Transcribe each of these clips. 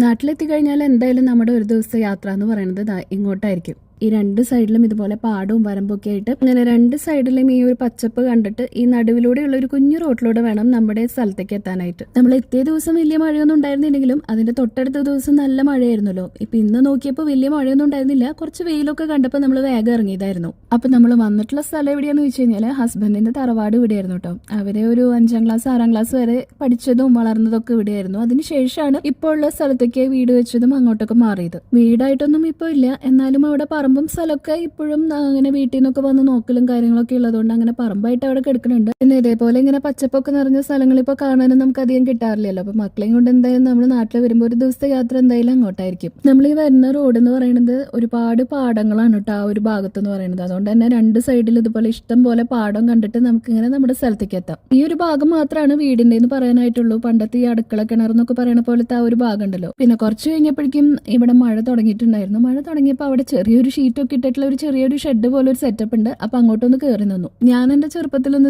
നാട്ടിലെത്തി കഴിഞ്ഞാൽ എന്തായാലും നമ്മുടെ ഒരു ദിവസത്തെ യാത്ര എന്ന് പറയുന്നത് ഇങ്ങോട്ടായിരിക്കും. ഈ രണ്ട് സൈഡിലും ഇതുപോലെ പാടവും വരമ്പൊക്കെ ആയിട്ട് അങ്ങനെ രണ്ട് സൈഡിലും ഈ ഒരു പച്ചപ്പ് കണ്ടിട്ട് ഈ നടുവിലൂടെയുള്ള ഒരു കുഞ്ഞു റോട്ടിലൂടെ വേണം നമ്മുടെ സ്ഥലത്തേക്ക് എത്താനായിട്ട്. നമ്മൾ എത്തിയ ദിവസം വലിയ മഴയൊന്നും ഉണ്ടായിരുന്നില്ലെങ്കിലും അതിന്റെ തൊട്ടടുത്ത ദിവസം നല്ല മഴയായിരുന്നല്ലോ. ഇപ്പൊ ഇന്ന് നോക്കിയപ്പോൾ വലിയ മഴയൊന്നും ഉണ്ടായിരുന്നില്ല, കുറച്ച് വെയിലൊക്കെ കണ്ടപ്പോൾ നമ്മൾ വേഗം ഇറങ്ങിയതായിരുന്നു. അപ്പൊ നമ്മൾ വന്നിട്ടുള്ള സ്ഥലം എവിടെയാന്ന് വെച്ച് കഴിഞ്ഞാൽ ഹസ്ബൻഡിന്റെ തറവാട് ഇവിടെയായിരുന്നു കേട്ടോ. അവരെ ഒരു 5ാം ക്ലാസ് 6ാം ക്ലാസ് വരെ പഠിച്ചതും വളർന്നതൊക്കെ ഇവിടെയായിരുന്നു. അതിനുശേഷമാണ് ഇപ്പോൾ ഉള്ള സ്ഥലത്തേക്ക് വീട് വെച്ചതും അങ്ങോട്ടൊക്കെ മാറിയത്. വീടായിട്ടൊന്നും ഇപ്പോൾ ഇല്ല, എന്നാലും അവിടെ പറമ്പും സ്ഥലമൊക്കെ ഇപ്പോഴും അങ്ങനെ വീട്ടിൽ നിന്നൊക്കെ വന്ന് നോക്കലും കാര്യങ്ങളൊക്കെ ഉള്ളതുകൊണ്ട് അങ്ങനെ പറമ്പായിട്ട് അവിടെ കിടക്കുന്നുണ്ട്. പിന്നെ ഇതേപോലെ ഇങ്ങനെ പച്ചപ്പൊക്കെ നിറഞ്ഞ സ്ഥലങ്ങൾ ഇപ്പോൾ കാണാനും നമുക്ക് അധികം കിട്ടാറില്ലല്ലോ. അപ്പൊ മക്കളെയും കൊണ്ട് എന്തായാലും നമ്മൾ നാട്ടിൽ വരുമ്പോൾ ഒരു ദിവസത്തെ യാത്ര എന്തായാലും അങ്ങോട്ടായിരിക്കും. നമ്മൾ ഈ വരുന്ന റോഡ് എന്ന് പറയുന്നത് ഒരുപാട് പാടങ്ങളാണ് കേട്ടോ ആ ഒരു ഭാഗത്ത് എന്ന് പറയുന്നത്. അതുകൊണ്ട് തന്നെ രണ്ട് സൈഡിൽ ഇതുപോലെ ഇഷ്ടം പോലെ പാടം കണ്ടിട്ട് നമുക്ക് ഇങ്ങനെ നമ്മുടെ സ്ഥലത്തേക്ക് എത്താം. ഈ ഒരു ഭാഗം മാത്രമാണ് വീടിന്റെ എന്ന് പറയാനായിട്ടുള്ളൂ. പണ്ടത്തെ ഈ അടുക്കള കിണർ എന്നൊക്കെ പറയുന്ന പോലത്തെ ആ ഒരു ഭാഗം ഉണ്ടല്ലോ. പിന്നെ കുറച്ച് കഴിഞ്ഞപ്പോഴേക്കും ഇവിടെ മഴ തുടങ്ങിയിട്ടുണ്ടായിരുന്നു. മഴ തുടങ്ങിയപ്പോൾ അവിടെ ചെറിയൊരു ഷീറ്റൊക്കെ ഇട്ടിട്ടുള്ള ഒരു ചെറിയൊരു ഷെഡ് പോലെ ഒരു സെറ്റപ്പ് ഉണ്ട്. അപ്പൊ അങ്ങോട്ടൊന്ന് കയറി നിന്നു. ഞാൻ എന്റെ ചെറുപ്പത്തിലൊന്നും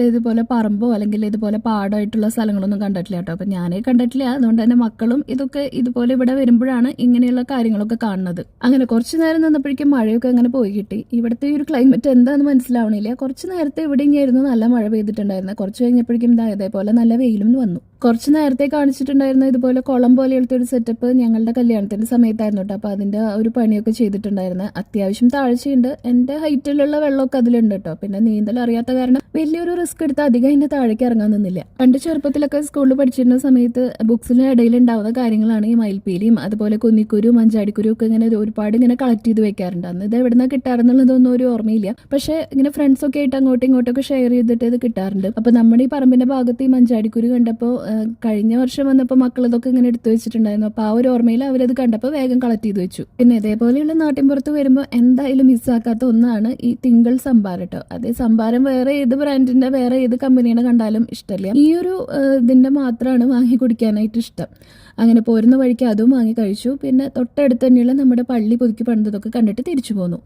ഇതുപോലെ പറമ്പോ അല്ലെങ്കിൽ ഇതുപോലെ പാടമായിട്ടുള്ള സ്ഥലങ്ങളൊന്നും കണ്ടിട്ടില്ല കേട്ടോ. അപ്പൊ ഞാനേ കണ്ടിട്ടില്ല. അതുകൊണ്ട് തന്നെ മക്കളും ഇതൊക്കെ ഇതുപോലെ ഇവിടെ വരുമ്പോഴാണ് ഇങ്ങനെയുള്ള കാര്യങ്ങളൊക്കെ കാണുന്നത്. അങ്ങനെ കുറച്ചു നേരം നിന്നപ്പോഴേക്കും മഴയൊക്കെ അങ്ങനെ പോയി കിട്ടി. ഇവിടുത്തെ ഈ ഒരു ക്ലൈമറ്റ് എന്താണെന്ന് മനസ്സിലാവണില്ല. കുറച്ച് നേരത്തെ ഇവിടെ ഇങ്ങനെയായിരുന്നു നല്ല മഴ പെയ്തിട്ടുണ്ടായിരുന്നു. കുറച്ച് കഴിഞ്ഞപ്പോഴേക്കും ഇതേപോലെ നല്ല വെയിലും വന്നു. കുറച്ച് നേരത്തെ കാണിച്ചിട്ടുണ്ടായിരുന്ന ഇതുപോലെ കുളം പോലെയുള്ള ഒരു സെറ്റപ്പ് ഞങ്ങളുടെ കല്യാണത്തിന്റെ സമയത്തായിരുന്നു കേട്ടോ. അപ്പൊ അതിന്റെ ഒരു പണിയൊക്കെ ചെയ്തിട്ടുണ്ടായിരുന്നു. അത്യാവശ്യം താഴ്ചയുണ്ട്. എന്റെ ഹൈറ്റിലുള്ള വെള്ളമൊക്കെ അതിലുണ്ട് കേട്ടോ. പിന്നെ നീന്തൽ അറിയാത്ത കാരണം വലിയൊരു റിസ്ക് എടുത്ത് അധികം അതിന്റെ താഴേക്ക് ഇറങ്ങാൻ നിന്നില്ല. പണ്ട് ചെറുപ്പത്തിലൊക്കെ സ്കൂളിൽ പഠിച്ചിരുന്ന സമയത്ത് ബുക്സിന് ഇടയിൽ ഉണ്ടാവുന്ന കാര്യങ്ങളാണ് ഈ മയിൽപ്പീലിയും അതുപോലെ കുന്നിക്കുരു മഞ്ചാടിക്കുരു ഒക്കെ ഇങ്ങനെ ഒരുപാട് ഇങ്ങനെ കളക്ട് ചെയ്ത് വെക്കാറുണ്ട്. അന്ന് ഇത് എവിടുന്ന കിട്ടാറെന്നുള്ളതൊന്നും ഒരു ഓർമ്മയില്ല. പക്ഷെ ഇങ്ങനെ ഫ്രണ്ട്സ് ഒക്കെ ആയിട്ട് അങ്ങോട്ടും ഇങ്ങോട്ടൊക്കെ ഷെയർ ചെയ്തിട്ട് ഇത് കിട്ടാറുണ്ട്. അപ്പൊ നമ്മുടെ ഈ പറമ്പിന്റെ ഭാഗത്ത് ഈ മഞ്ചാടിക്കുരു കണ്ടപ്പോൾ കഴിഞ്ഞ വർഷം വന്നപ്പോൾ മക്കൾ ഇതൊക്കെ ഇങ്ങനെ എടുത്തു വെച്ചിട്ടുണ്ടായിരുന്നു. അപ്പൊ ആ ഒരു ഓർമ്മയിൽ അവരത് കണ്ടപ്പോൾ വേഗം കളക്ട് ചെയ്ത് വെച്ചു. പിന്നെ ഇതേപോലെയുള്ള നാട്ടിൻപുറത്ത് വരുമ്പോൾ എന്തായാലും മിസ്സാക്കാത്ത ഒന്നാണ് ഈ തിങ്കൾ സംഭാരം കേട്ടോ. അതേ സംഭാരം വേറെ ഏത് ബ്രാൻഡിന്റെ വേറെ ഏത് കമ്പനിയുടെ കണ്ടാലും ഇഷ്ടമില്ല. ഈ ഒരു ഇതിന്റെ മാത്രമാണ് വാങ്ങി കുടിക്കാനായിട്ട് ഇഷ്ടം. അങ്ങനെ പോരുന്ന വഴിക്ക് അതും വാങ്ങി കഴിച്ചു. പിന്നെ തൊട്ടടുത്ത് തന്നെയുള്ള നമ്മുടെ പള്ളി പുതുക്കി പണിതൊക്കെ കണ്ടിട്ട് തിരിച്ചു പോന്നു.